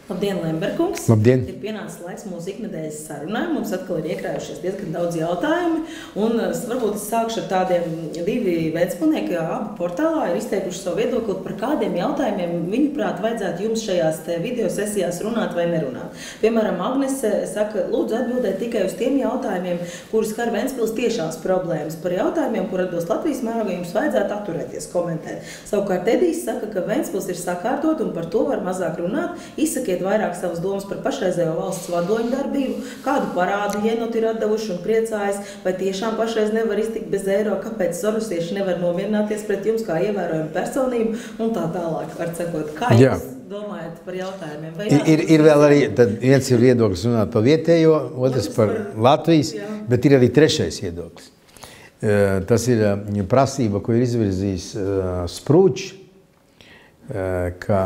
Labdien, Lemberkungs! Labdien! Ir pienācis laiks mūsu iknedēļas sarunai. Mums atkal ir iekrājušies diezgan daudz jautājumi. Un varbūt es sākšu ar tādiem divi vecpilnieki, abi portālā ir izteikuši savu viedokli, par kādiem jautājumiem viņuprāt vajadzētu jums šajās video sesijās runāt vai nerunāt. Piemēram, Agnese saka, lūdzu atbildēt tikai uz tiem jautājumiem, kurus skar Ventspils tiešās problēmas. Par jautājumiem, kur atbilst Latvijas mērogā, jums vajadzētu atturēties komentēt. Savukārt Edijs saka, ka Ventspils ir sakārtot un par to var mazāk runāt. Izsakiet vairāk savas domas par pašreizējo valsts vadoņu darbību, kādu parādu jenoti ir atdevuši un priecājas, vai tiešām pašreiz nevar iztikt bez eiro, kāpēc sorosieši nevar nomierināties pret jums kā ievērojumu personību un tā tālāk, var sakot. Kā jūs domājat par jautājumiem? Ir vēl arī, tad viens ir viedoklis runāt par vietējo, otrs par Latvijas, bet ir arī trešais viedoklis. Tas ir prasība, ko ir izvirzījis Sprūčs, ka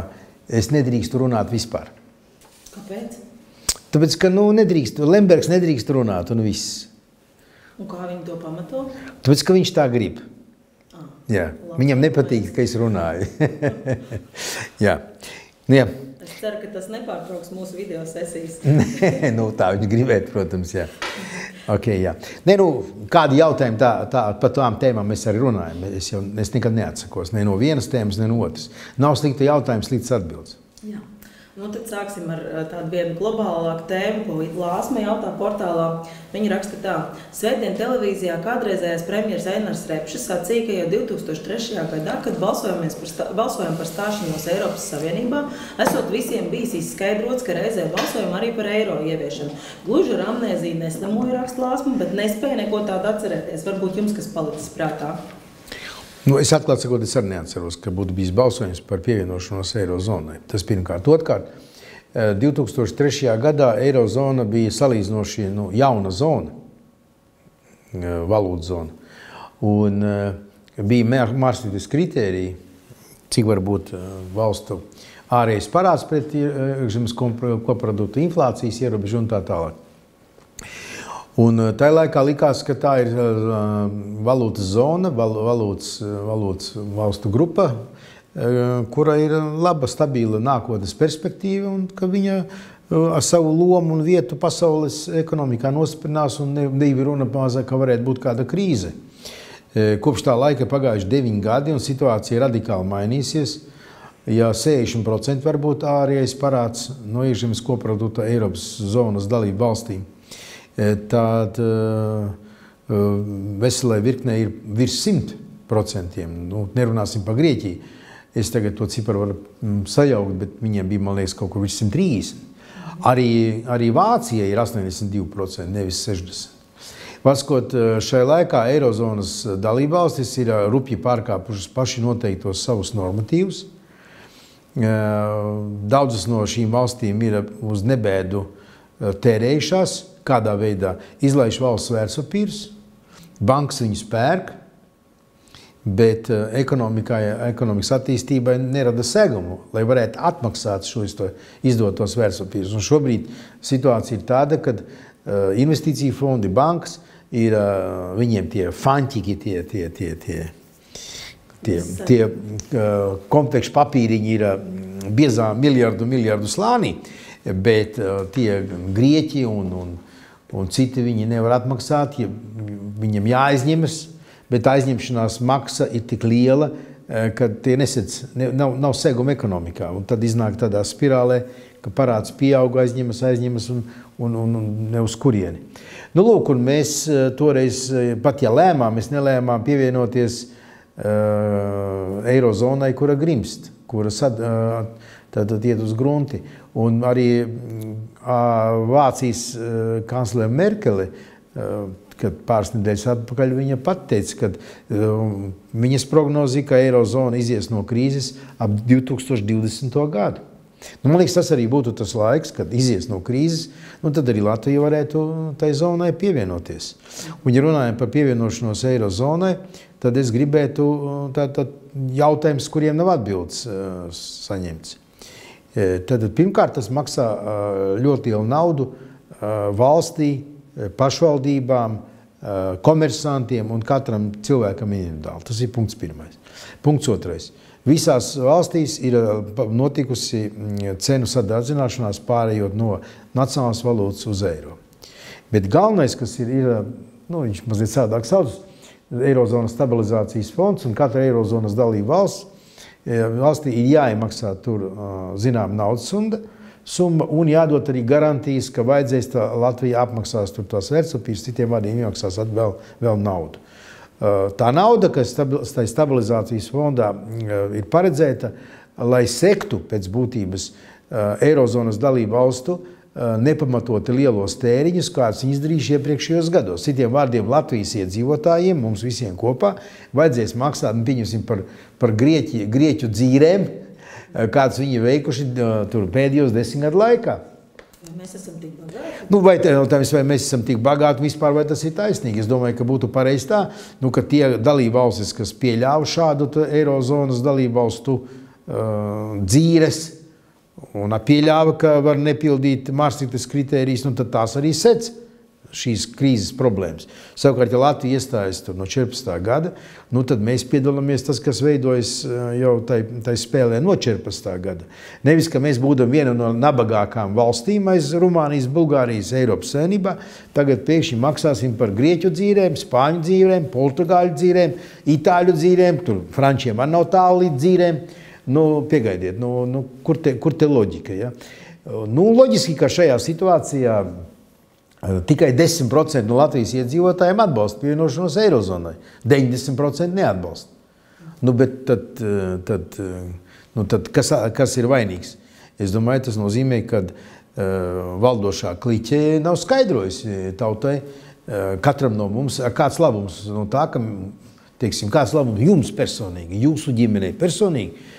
es nedrīkstu runāt vispār. Kāpēc? Tāpēc, ka nedrīkst, Lembergs nedrīkst runāt un viss. Un kā viņi to pamato? Tāpēc, ka viņš tā grib. Jā. Viņam nepatīk, ka es runāju. Jā. Jā. Es ceru, ka tas nepārtrauks mūsu video sesijas. Nē, tā viņi gribētu, protams, jā. Okay, jā. Nē, kādi jautājumi par tām tēmām mēs arī runājam. Es nekad neatsakos, ne no vienas tēmas, ne no otras. Nav slikta jautājums, slikts atbildes. Jā. Tad sāksim ar tādu vienu globālāku tēmu, ko Lāsma jautā portālā. Viņa raksta tā. Svētdien televīzijā kādreizējais premjers Einars Repšs sacīja, ka jau 2003. gadā, kad balsojam par stāšanos Eiropas Savienībā, esot visiem bijis izskaidrots, ka reizē balsojam arī par eiro ieviešanu. Gluži ar amnēziju neslimoja raksta Lāsma, bet nespēja neko tādu atcerēties. Varbūt jums kas palicis prātā? Es atklāt sakot, es arī neatceros, ka būtu bijis balsojums par pievienošanos eirozonai. Tas pirmkārt. Otrkārt, 2003. gadā eirozona bija salīdzinoši jauna zona, valūtas zona. Un bija Maastrichtas kritēriji, cik var būt valstu ārējais parāds pret iekšzemes koproduktu, inflācijas ierobežu un tā tālāk. Un tajā laikā likās, ka tā ir valūtas zona, valūtas valstu grupa, kura ir laba, stabila nākotnes perspektīva un ka viņa ar savu lomu un vietu pasaules ekonomikā nosprinās un nebija runa mazāk, ka varētu būt kāda krīze. Kopš tā laika pagājuši 9 gadi un situācija radikāli mainīsies. Ja 60% var būt ārējais parāds no iekšzemes koprodukta Eiropas zonas dalību valstīm, tad veselai virknei ir virs 100%. Nerunāsim par Grieķiju. Es tagad to ciparu varu sajaukt, bet viņiem bija, man liekas, kaut kur virs 130. Arī Vācija ir 82%, nevis 60%. Varskot, šai laikā Eirozonas dalībvalstis ir rupji pārkāpušas paši noteiktos savus normatīvus. Daudzas no šīm valstīm ir uz nebēdu tērējušās, kādā veidā izlaiž valsts vērtspapīrus, bankas viņus pērk, bet ekonomikas attīstībai nerada segumu, lai varētu atmaksāt šos izdotos vērtspapīrus. Un šobrīd situācija ir tāda, kad investīciju fondi, bankas, ir viņiem tie fanķiki, tie komplekšu papīriņi ir biezā miljardu slānī, bet tie Grieķi un citi viņi nevar atmaksāt, ja viņiem jāaizņemas, bet aizņemšanās maksa ir tik liela, ka tie nav seguma ekonomikā. Un tad iznāk tādā spirālē, ka parāds pieaug, aizņemas un ne uz kurieni. Lūk, un mēs toreiz, pat ja lēmām, mēs nelēmām pievienoties eirozonai, kura grimst, kura tad iet uz grunti. Un arī Vācijas kanclere Merkele, kad pāris nedēļas atpakaļ viņa pateica, ka viņas prognozīja, ka eirozona izies no krīzes ap 2020. gadu. Man liekas, tas arī būtu tas laiks, kad izies no krīzes, tad arī Latvija varētu tai zonai pievienoties. Un, ja runājam par pievienošanos eirozonai, tad es gribētu jautājums, kuriem nav atbildes saņemts. Tad pirmkārt tas maksā ļoti lielu naudu valstī, pašvaldībām, komersantiem un katram cilvēkam individuāli. Tas ir punkts pirmais. Punkts otrais. Visās valstīs ir notikusi cenu sadārdzināšanās pārējot no nacionālās valūtas uz eiro. Bet galvenais, kas ir viņš mazliet sādāk sauc, Eirozonas stabilizācijas fonds, un katra Eirozonas dalība valstī ir jāiemaksā tur zinām naudas summa un jādod arī garantijas, ka vajadzēs Latvija apmaksās tur tās vērtspapīrus, citiem vārdiem iemaksās vēl naudu. Tā nauda, kas stabilizācijas fondā ir paredzēta, lai sektu pēc būtības Eirozonas dalību valstu nepamatoti lielos tēriņus, kāds viņi izdarījuši iepriekšējos gados. Citiem vārdiem Latvijas iedzīvotājiem, mums visiem kopā, vajadzēs maksāt, pieņemsim, par grieķu dzīrēm, kāds viņi veikuši tur pēdējos 10 gadu laikā. Vai mēs esam tik bagāti? Vai mēs esam tik bagāti vispār, vai tas ir taisnīgi? Es domāju, ka būtu pareizi tā, ka tie dalībvalstis, kas pieļāva šādu Eirozonas dalībvalstu dzīres, un pieļāva, ka var nepildīt Maastrichtas kritērijas, tad tās arī sec šīs krīzes problēmas. Savukārt, ja Latvija iestājas no 14. gada, tad mēs piedalāmies tas, kas veidojas jau tai spēlē no 14. gada. Nevis, ka mēs būdam viena no nabagākām valstīm aiz Rumānijas, Bulgārijas, Eiropas Savienībā, tagad pēkšņi maksāsim par grieķu dzīrēm, spāņu dzīrēm, portugāļu dzīrēm, itāļu dzīrēm, tur frančiem nav tālu līdz dzīrēm. Piegaidiet, kur te loģika? Ja? Loģiski, ka šajā situācijā tikai 10% no Latvijas iedzīvotājiem atbalsta pievienošanos Eirozonai. 90% neatbalsta. Bet tad kas ir vainīgs? Es domāju, tas nozīmē, ka valdošā kliķe nav skaidrojusi tautai, katram no mums, kāds labums no tā, ka, teiksim, kāds labums jums personīgi, jūsu ģimenei personīgi,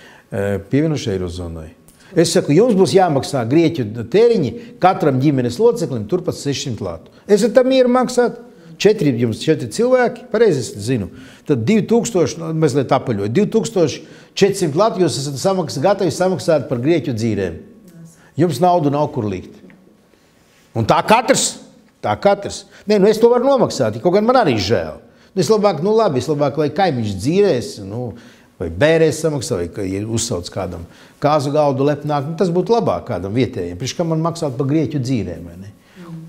pievienoši Eirozonai. Es saku, jums būs jāmaksā grieķu tēriņi katram ģimenes loceklim turpat 600 latu. Esat tam mieru maksāt? 4 cilvēki, pareizi es zinu. Tad 2000, mazliet apaļoju, 2400 latu jūs esat gatavi samaksāt par grieķu dzīrēm. Jums naudu nav kur likt. Un tā katrs. Es to varu nomaksāt, kaut gan man arī žēl. Es labāk, lai kaimiņš dzīrēs, vai bērēs samaksā, vai uzsauc kādam kāzu galdu lepnāk, tas būtu labāk kādam vietējiem. Priekš, kā man maksāt par grieķu dzīrēm, vai ne?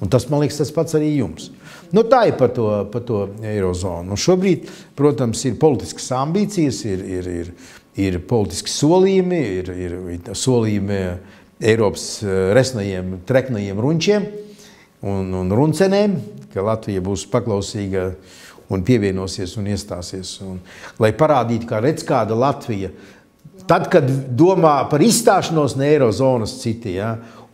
Un tas, man liekas, tas pats arī jums. Tā ir par to Eirozonu. Un šobrīd, protams, ir politiskas ambīcijas, ir politiski solījumi, ir solījumi Eiropas resnajiem, treknajiem runčiem un runcenēm, ka Latvija būs paklausīga un pievienosies un iestāsies. Lai parādītu, kā redz kāda Latvija, tad, kad domā par izstāšanos no Eirozonas citi,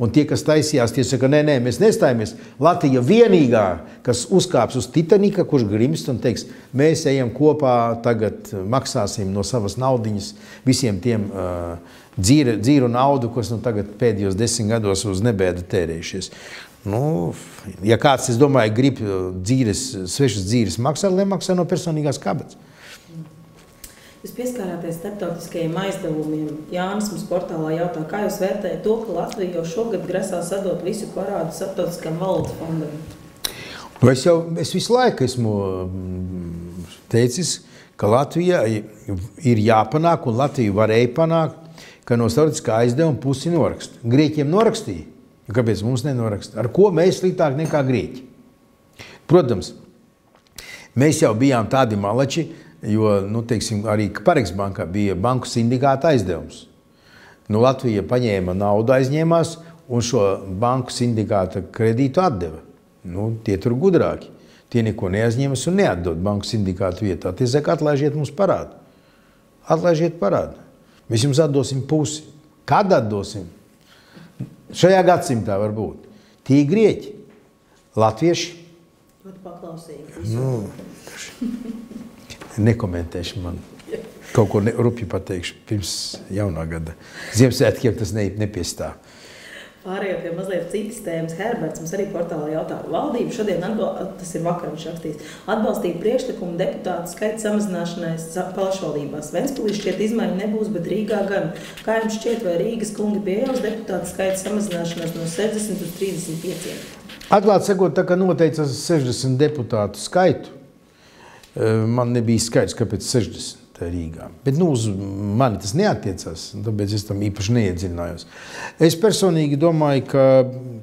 un tie, kas taisījās, tie saka, nē, mēs nestājamies. Latvija vienīgā, kas uzkāps uz Titanika, kurš grimst un teiks, mēs ejam kopā, tagad maksāsim no savas naudiņas visiem tiem dzīru naudu, kas tagad pēdējos 10 gados uz nebēdu tērējušies. Ja kāds, es domāju, grib svešas dzīves maksāt, lai maksā no personīgās kabatas. Jūs pieskārāties starptautiskajiem aizdevumiem. Jānis mums portālā jautā, kā jūs vērtējat to, ka Latvija jau šogad grasās atdot visu parādu starptautiskajam valūtas fondam? Es visu laiku esmu teicis, ka Latvija ir jāpanāk, un Latvija varēja panākt, ka no starptautiskā aizdevuma pusi noraksta. Grieķiem norakstīja. Kāpēc mums nenoraksta? Ar ko mēs sliktāk nekā grieķi? Protams, mēs jau bijām tādi malači, jo, teiksim, arī Pareks bankā bija banku sindikāta aizdevums. Latvija paņēma naudu, aizņēmās un šo banku sindikāta kredītu atdeva. Tie tur gudrāki. Tie neko neaizņemas un neatdod banku sindikātu vietā. Tie saka, atlaižiet mums parādu. Atlaižiet parādu. Mēs jums atdosim pusi. Kad atdosim? Šajā gadsimtā var būt. Tie grieķi, latvieši. Ļoti paklausīgi. Nekomentēšu man. Kaut ko rupji pateikšu pirms jaunā gada. Ziemassvētkiem tas nepiestāv. Pārējot pie mazliet citas tēmas, Herberts mums arī portālā jautā. Valdība šodien, tas ir vakar viņš rakstījis, atbalstīja priekšlikumu deputātu skaita samazināšanai pašvaldībās. Ventspilī šķiet izmaiņa nebūs, bet Rīgā gan. Kā jums šķiet, vai Rīgas kungi pieļaus deputātu skaita samazināšanos no 60 uz 35? Atklāti sakot, tā kā noteica 60 deputātu skaitu, man nebija skaidrs, kāpēc 60. Rīgā. Bet uz mani tas neattiecās, tāpēc es tam īpaši neiedziļinājos. Es personīgi domāju, ka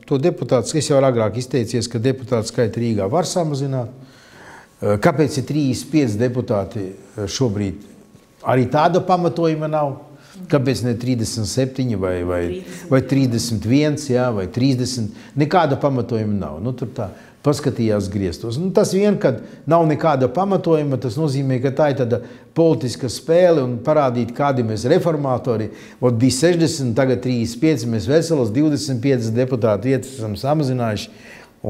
to deputātu, es jau agrāk izteicies, ka deputātu skaitu Rīgā var samazināt. Kāpēc ir 35 deputāti šobrīd? Arī tāda pamatojuma nav. Kāpēc ne 37 vai 31, jā, vai 30? Nekāda pamatojuma nav. Nu, tur tā paskatījās griestos. Nu, tas vien, kad nav nekāda pamatojuma, tas nozīmē, ka tā ir tāda politiska spēle un parādīt, kādi mēs reformatori. Ot bija 60, tagad 35, mēs veselos 25 deputātu vietas esam samazinājuši.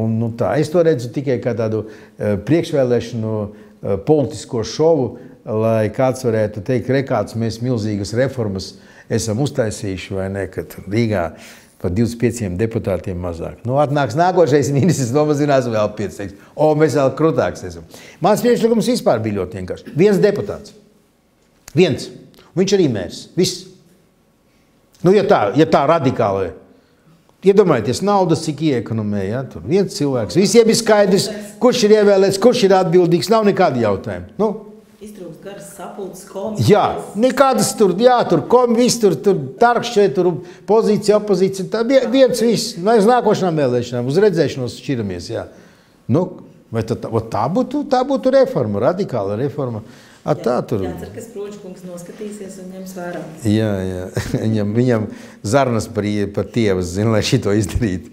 Un, nu, tā, es to redzu tikai kā tādu priekšvēlēšanu politisko šovu, lai kāds varētu teikt, rekāds mēs milzīgas reformas esam uztaisījuši, vai ne, kad Rīgā par 25 deputātiem mazāk. Nu, atnāks nākošais ministrs, nomazinās vēl 5, teiks, mēs vēl krutāks esam. Mans priekšlikums vispār bija ļoti vienkārši. Viens deputāts. Viens. Viņš arī mērs. Viss. Nu, ja tā radikāli. Iedomājieties, naudas cik ieekonomē, ja? Tur viens cilvēks. Visiem ir skaidrs, kurš ir ievēlēts, kurš ir atbildīgs. Nav nekādi jautājumi. Nu, iztrūkst garas sapulces komisijas. Jā, nekādas tur, jā, tur viss, tur tarkšķē, tur pozīcija, opozīcija, tā viens viss, mēs nākošanām vēlēšanām, uz redzēšanos šķiramies, jā. Nu, vai tā būtu reforma, radikāla reforma. Tā tur. Jācer, ka Sprūčkungs noskatīsies un ņems vērā. Jā, viņam zarnas par tievas, zina, lai šito izdarītu.